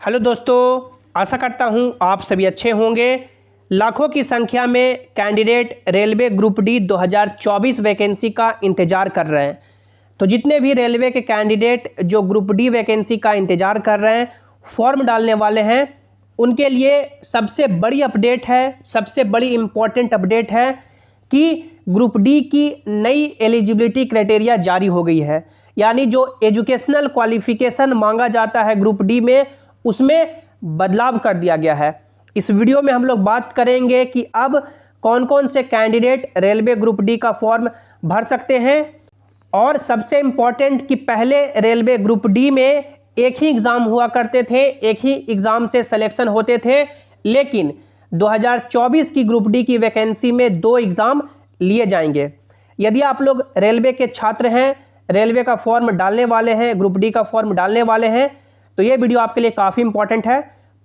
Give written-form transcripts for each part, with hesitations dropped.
Hello दोस्तों, आशा करता हूं आप सभी अच्छे होंगे। लाखों की संख्या में candidate railway group D 2024 vacancy का इंतज़ार कर रहे हैं। तो जितने भी रेलवे के कैंडिडेट जो ग्रुप डी वैकेंसी का इंतज़ार कर रहे हैं, फॉर्म डालने वाले हैं, उनके लिए सबसे बड़ी अपडेट है, सबसे बड़ी इम्पॉर्टेंट अपडेट है कि ग्रुप डी की नई एलिजिबिलिटी क्राइटेरिया जारी हो गई है। यानी जो एजुकेशनल क्वालिफिकेशन मांगा जाता है ग्रुप डी में, उसमें बदलाव कर दिया गया है। इस वीडियो में हम लोग बात करेंगे कि अब कौन कौन से कैंडिडेट रेलवे ग्रुप डी का फॉर्म भर सकते हैं। और सबसे इम्पॉर्टेंट कि पहले रेलवे ग्रुप डी में एक ही एग्ज़ाम हुआ करते थे, एक ही एग्ज़ाम से सिलेक्शन होते थे, लेकिन 2024 की ग्रुप डी की वैकेंसी में 2 एग्ज़ाम लिए जाएंगे। यदि आप लोग रेलवे के छात्र हैं, रेलवे का फॉर्म डालने वाले हैं, ग्रुप डी का फॉर्म डालने वाले हैं, तो ये वीडियो आपके लिए काफ़ी इंपॉर्टेंट है।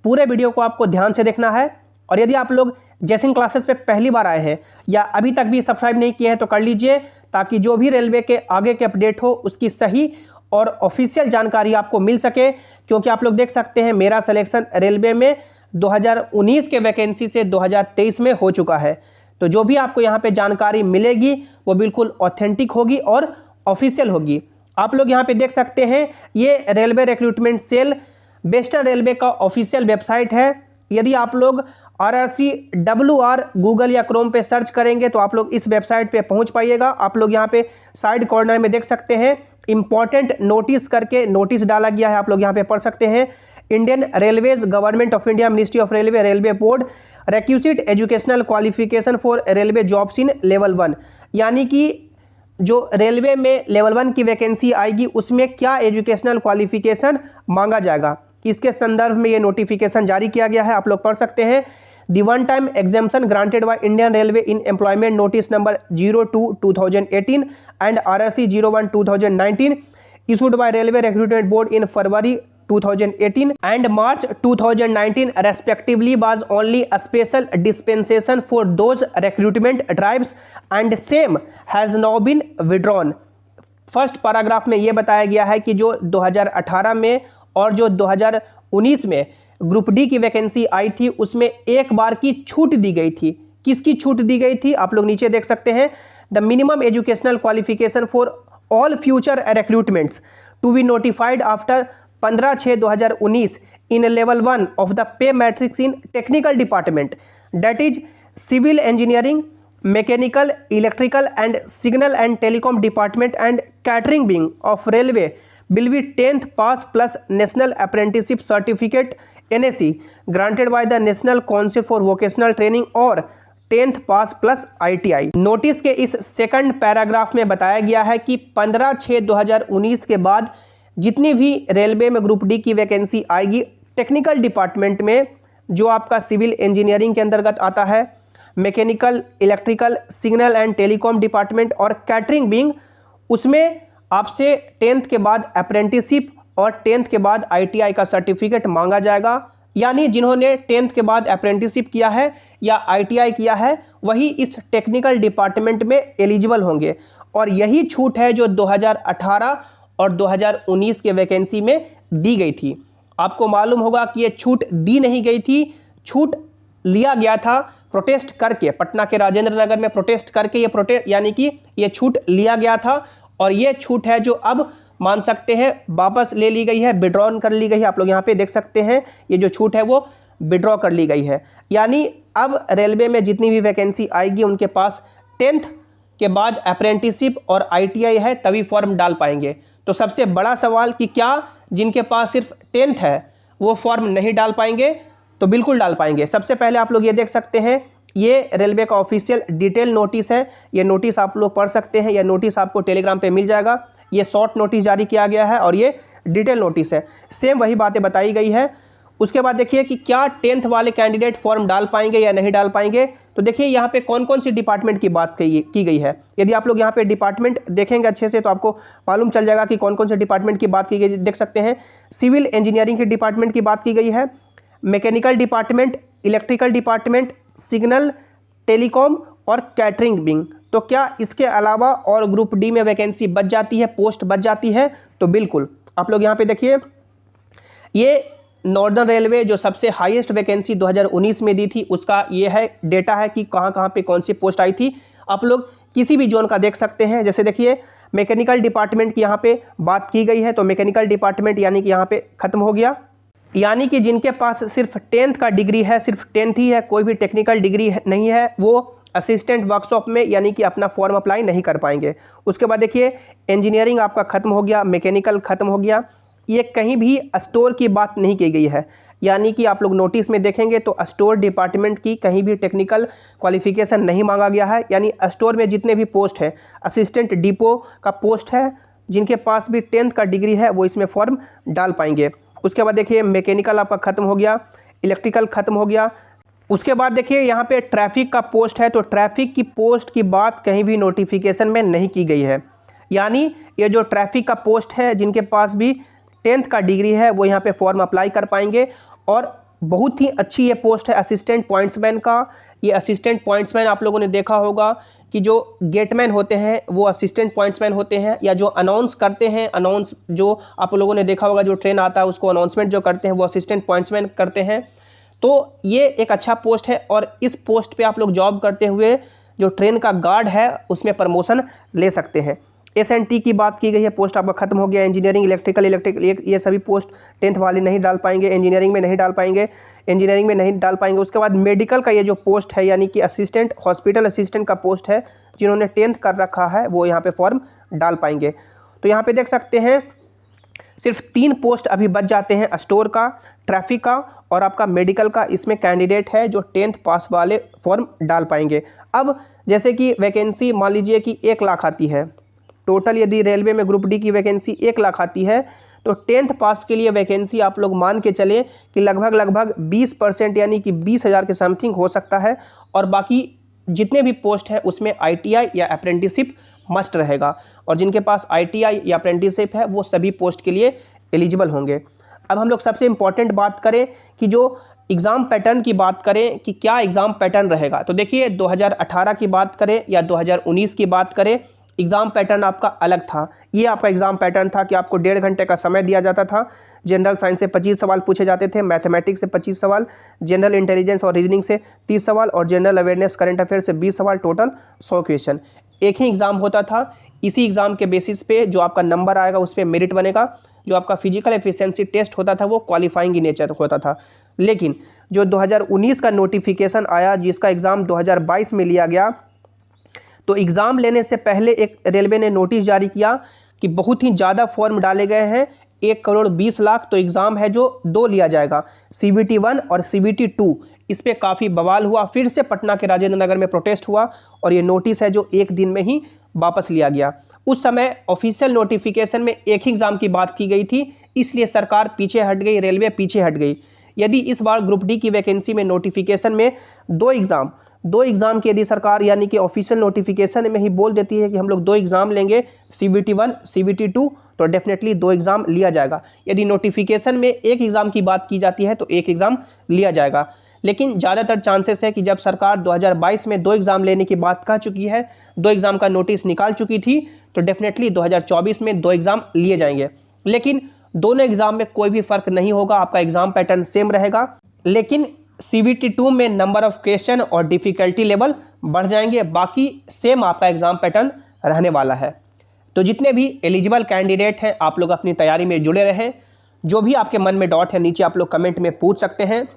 पूरे वीडियो को आपको ध्यान से देखना है। और यदि आप लोग जैसिंग क्लासेस पे पहली बार आए हैं या अभी तक भी सब्सक्राइब नहीं किए हैं तो कर लीजिए, ताकि जो भी रेलवे के आगे के अपडेट हो उसकी सही और ऑफिशियल जानकारी आपको मिल सके। क्योंकि आप लोग देख सकते हैं मेरा सिलेक्शन रेलवे में 2019 के वैकेंसी से 2023 में हो चुका है। तो जो भी आपको यहाँ पे जानकारी मिलेगी वो बिल्कुल ऑथेंटिक होगी और ऑफिशियल होगी। आप लोग यहाँ पे देख सकते हैं, ये railway recruitment cell western railway का ऑफिशियल वेबसाइट है। यदि आप लोग RRCWR गूगल या क्रोम पे सर्च करेंगे तो आप लोग इस वेबसाइट पे पहुंच पाइएगा। आप लोग यहाँ पे साइड कॉर्नर में देख सकते हैं, इंपॉर्टेंट नोटिस करके नोटिस डाला गया है, आप लोग यहाँ पे पढ़ सकते हैं। Indian railways, government of India, ministry of railway, railway board, requisite educational qualification for railway jobs in level 1। यानी कि जो रेलवे में लेवल 1 की वैकेंसी आएगी उसमें क्या एजुकेशनल क्वालिफिकेशन मांगा जाएगा, इसके संदर्भ में ये नोटिफिकेशन जारी किया गया है, आप लोग पढ़ सकते हैं। The one time exemption granted by Indian railway in employment notice number 02/2018 and RRC 01/2019 issued by Railway Recruitment Board in February 2018 and March 2019 respectively was only a special dispensation for those recruitment drives and same has now been withdrawn। First paragraph में ये बताया गया है कि जो 2018 में और जो 2019 में ग्रुप डी की वैकेंसी आई थी उसमें एक बार की छूट दी गई थी। किसकी छूट दी गई थी आप लोग नीचे देख सकते हैं। The minimum educational qualification for all future recruitments to be notified after 15/6/2019 in level 1 of the pay matrix in technical department, that is civil engineering, mechanical, electrical and signal and telecom department and catering wing of railway will be 10th pass plus national apprenticeship certificate NAC granted by the National Council for Vocational Training और 10th पास plus ITI। Notice के इस second paragraph में बताया गया है कि 15/6/2019 के बाद जितनी भी रेलवे में ग्रुप डी की वैकेंसी आएगी टेक्निकल डिपार्टमेंट में, जो आपका सिविल इंजीनियरिंग के अंतर्गत आता है, mechanical, electrical, signal and telecom department और कैटरिंग विंग, उसमें आपसे 10th के बाद अप्रेंटिसशिप और 10th के बाद ITI का सर्टिफिकेट मांगा जाएगा। यानी जिन्होंने 10th के बाद अप्रेंटिसशिप किया है या ITI किया है वही इस टेक्निकल डिपार्टमेंट में एलिजिबल होंगे। और यही छूट है जो 2018 और 2019 के वैकेंसी में दी गई थी। आपको मालूम होगा कि ये छूट दी नहीं गई थी, छूट लिया गया था प्रोटेस्ट करके। पटना के राजेंद्र नगर में प्रोटेस्ट करके यानी कि ये छूट लिया गया था। और ये छूट है जो अब मान सकते हैं वापस ले ली गई है, विड्रॉन कर ली गई है। आप लोग यहाँ पे देख सकते हैं ये जो छूट है वो विड्रॉ कर ली गई है। यानी अब रेलवे में जितनी भी वैकेंसी आएगी उनके पास 10th के बाद अप्रेंटिसशिप और ITI है तभी फॉर्म डाल पाएंगे। तो सबसे बड़ा सवाल कि क्या जिनके पास सिर्फ 10th है वो फॉर्म नहीं डाल पाएंगे? तो बिल्कुल डाल पाएंगे। सबसे पहले आप लोग ये देख सकते हैं, ये रेलवे का ऑफिशियल डिटेल नोटिस है। ये नोटिस आप लोग पढ़ सकते हैं, यह नोटिस आपको टेलीग्राम पे मिल जाएगा। ये शॉर्ट नोटिस जारी किया गया है और ये डिटेल नोटिस है, सेम वही बातें बताई गई है। उसके बाद देखिए कि क्या 10th वाले कैंडिडेट फॉर्म डाल पाएंगे या नहीं डाल पाएंगे। तो देखिए यहाँ पे कौन कौन सी डिपार्टमेंट की बात की गई है। यदि आप लोग यहाँ पे डिपार्टमेंट देखेंगे अच्छे से तो आपको मालूम चल जाएगा कि कौन कौन से डिपार्टमेंट की बात की गई। देख सकते हैं सिविल इंजीनियरिंग के डिपार्टमेंट की बात की गई है, mechanical department, electrical department, signal, telecom और कैटरिंग विंग। तो क्या इसके अलावा और ग्रुप डी में वैकेंसी बच जाती है, पोस्ट बच जाती है? तो बिल्कुल। आप लोग यहाँ पे देखिए, ये नॉर्दर्न रेलवे जो सबसे हाईएस्ट वैकेंसी 2019 में दी थी उसका ये है डेटा है कि कहाँ कहाँ पे कौन सी पोस्ट आई थी। आप लोग किसी भी जोन का देख सकते हैं। जैसे देखिए मैकेनिकल डिपार्टमेंट की यहाँ पे बात की गई है, तो मैकेनिकल डिपार्टमेंट यानी कि यहाँ पे खत्म हो गया, यानी कि जिनके पास सिर्फ 10th का डिग्री है, सिर्फ 10th ही है, कोई भी टेक्निकल डिग्री नहीं है, वो असिस्टेंट वर्कशॉप में यानी कि अपना फॉर्म अप्लाई नहीं कर पाएंगे। उसके बाद देखिए इंजीनियरिंग आपका खत्म हो गया, मैकेनिकल खत्म हो गया। ये कहीं भी स्टोर की बात नहीं की गई है, यानी कि आप लोग नोटिस में देखेंगे तो स्टोर डिपार्टमेंट की कहीं भी टेक्निकल क्वालिफिकेशन नहीं मांगा गया है। यानी स्टोर में जितने भी पोस्ट है, असिस्टेंट डिपो का पोस्ट है, जिनके पास भी 10th का डिग्री है वो इसमें फॉर्म डाल पाएंगे। उसके बाद देखिए मैकेनिकल आपका खत्म हो गया, इलेक्ट्रिकल खत्म हो गया। उसके बाद देखिए यहाँ पे ट्रैफिक का पोस्ट है, तो ट्रैफिक की पोस्ट की बात कहीं भी नोटिफिकेशन में नहीं की गई है। यानी ये जो ट्रैफिक का पोस्ट है, जिनके पास भी 10th का डिग्री है वो यहाँ पे फॉर्म अप्लाई कर पाएंगे। और बहुत ही अच्छी ये पोस्ट है असिस्टेंट पॉइंट्समैन का। ये असिस्टेंट पॉइंट्समैन आप लोगों ने देखा होगा कि जो गेटमैन होते हैं वो असिस्टेंट पॉइंट्समैन होते हैं, या जो अनाउंस करते हैं, अनाउंस जो आप लोगों ने देखा होगा जो ट्रेन आता है उसको अनाउंसमेंट जो करते हैं वो असिस्टेंट पॉइंट्समैन करते हैं। तो ये एक अच्छा पोस्ट है और इस पोस्ट पे आप लोग जॉब करते हुए जो ट्रेन का गार्ड है उसमें प्रमोशन ले सकते हैं। SNT की बात की गई है, पोस्ट आपका खत्म हो गया। इंजीनियरिंग, इलेक्ट्रिकल ये सभी पोस्ट 10th वाले नहीं डाल पाएंगे, इंजीनियरिंग में नहीं डाल पाएंगे। उसके बाद मेडिकल का ये जो पोस्ट है यानी कि असिस्टेंट, हॉस्पिटल असिस्टेंट का पोस्ट है, जिन्होंने 10th कर रखा है वो यहाँ पे फॉर्म डाल पाएंगे। तो यहाँ पे देख सकते हैं सिर्फ 3 पोस्ट अभी बच जाते हैं, स्टोर का, ट्रैफिक का और आपका मेडिकल का। इसमें कैंडिडेट है जो 10th पास वाले फॉर्म डाल पाएंगे। अब जैसे कि वैकेंसी मान लीजिए कि 1 लाख आती है टोटल, यदि रेलवे में ग्रुप डी की वैकेंसी 1 लाख आती है तो 10th पास के लिए वैकेंसी आप लोग मान के चले कि लगभग 20% यानी कि 20,000 के समथिंग हो सकता है। और बाकी जितने भी पोस्ट हैं उसमें ITI या अप्रेंटिसशिप मस्ट रहेगा, और जिनके पास ITI या अप्रेंटिसशिप है वो सभी पोस्ट के लिए एलिजिबल होंगे। अब हम लोग सबसे इम्पॉर्टेंट बात करें कि जो एग्ज़ाम पैटर्न की बात करें कि क्या एग्ज़ाम पैटर्न रहेगा, तो देखिए 2018 की बात करें या 2019 की बात करें, एग्ज़ाम पैटर्न आपका अलग था। ये आपका एग्ज़ाम पैटर्न था कि आपको 1.5 घंटे का समय दिया जाता था। जनरल साइंस से 25 सवाल पूछे जाते थे, मैथमेटिक्स से 25 सवाल, जनरल इंटेलिजेंस और रीजनिंग से 30 सवाल और जनरल अवेयरनेस करंट अफेयर से 20 सवाल, टोटल 100 क्वेश्चन। एक ही एग्ज़ाम होता था। इसी एग्ज़ाम के बेसिस पे जो आपका नंबर आएगा उस पर मेरिट बनेगा। जो आपका फिजिकल एफिशिएंसी टेस्ट होता था वो क्वालिफाइंग इन नेचर होता था। लेकिन जो 2019 का नोटिफिकेशन आया, जिसका एग्ज़ाम 2022 में लिया गया, तो एग्ज़ाम लेने से पहले एक रेलवे ने नोटिस जारी किया कि बहुत ही ज़्यादा फॉर्म डाले गए हैं, 1,20,00,000। तो एग्ज़ाम है जो 2 लिया जाएगा, CBT 1 और CBT 2। इस पर काफ़ी बवाल हुआ, फिर से पटना के राजेंद्र नगर में प्रोटेस्ट हुआ और ये नोटिस है जो 1 दिन में ही वापस लिया गया। उस समय ऑफिशियल नोटिफिकेशन में एक ही एग्ज़ाम की बात की गई थी, इसलिए सरकार पीछे हट गई, रेलवे पीछे हट गई। यदि इस बार ग्रुप डी की वैकेंसी में नोटिफिकेशन में 2 एग्ज़ाम की यदि सरकार यानी कि ऑफिशियल नोटिफिकेशन में ही बोल देती है कि हम लोग 2 एग्ज़ाम लेंगे, CBT 1 CBT 2, तो डेफिनेटली 2 एग्ज़ाम लिया जाएगा। यदि नोटिफिकेशन में 1 एग्ज़ाम की बात की जाती है तो 1 एग्ज़ाम लिया जाएगा। लेकिन ज़्यादातर चांसेस है कि जब सरकार 2022 में 2 एग्ज़ाम लेने की बात कह चुकी है, 2 एग्ज़ाम का नोटिस निकाल चुकी थी, तो डेफिनेटली 2024 में 2 एग्ज़ाम लिए जाएंगे। लेकिन दोनों एग्ज़ाम में कोई भी फ़र्क नहीं होगा, आपका एग्ज़ाम पैटर्न सेम रहेगा। लेकिन CBT 2 में नंबर ऑफ क्वेश्चन और डिफ़िकल्टी लेवल बढ़ जाएंगे, बाकी सेम आपका एग्ज़ाम पैटर्न रहने वाला है। तो जितने भी एलिजिबल कैंडिडेट हैं आप लोग अपनी तैयारी में जुड़े रहें। जो भी आपके मन में डाउट है नीचे आप लोग कमेंट में पूछ सकते हैं।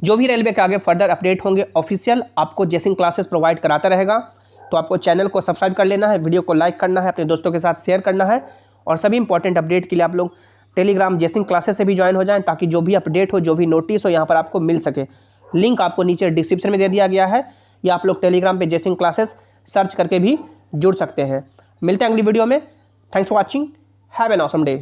जो भी रेलवे के आगे फर्दर अपडेट होंगे ऑफिशियल आपको जेसिंग क्लासेस प्रोवाइड कराता रहेगा। तो आपको चैनल को सब्सक्राइब कर लेना है, वीडियो को लाइक करना है, अपने दोस्तों के साथ शेयर करना है, और सभी इंपॉर्टेंट अपडेट के लिए आप लोग टेलीग्राम जेसिंग क्लासेस से भी ज्वाइन हो जाएं, ताकि जो भी अपडेट हो, जो भी नोटिस हो, यहाँ पर आपको मिल सके। लिंक आपको नीचे डिस्क्रिप्शन में दे दिया गया है, या आप लोग टेलीग्राम पे जेसिंग क्लासेस सर्च करके भी जुड़ सकते हैं। मिलते हैं अगली वीडियो में। Thanks for watching, have an awesome day.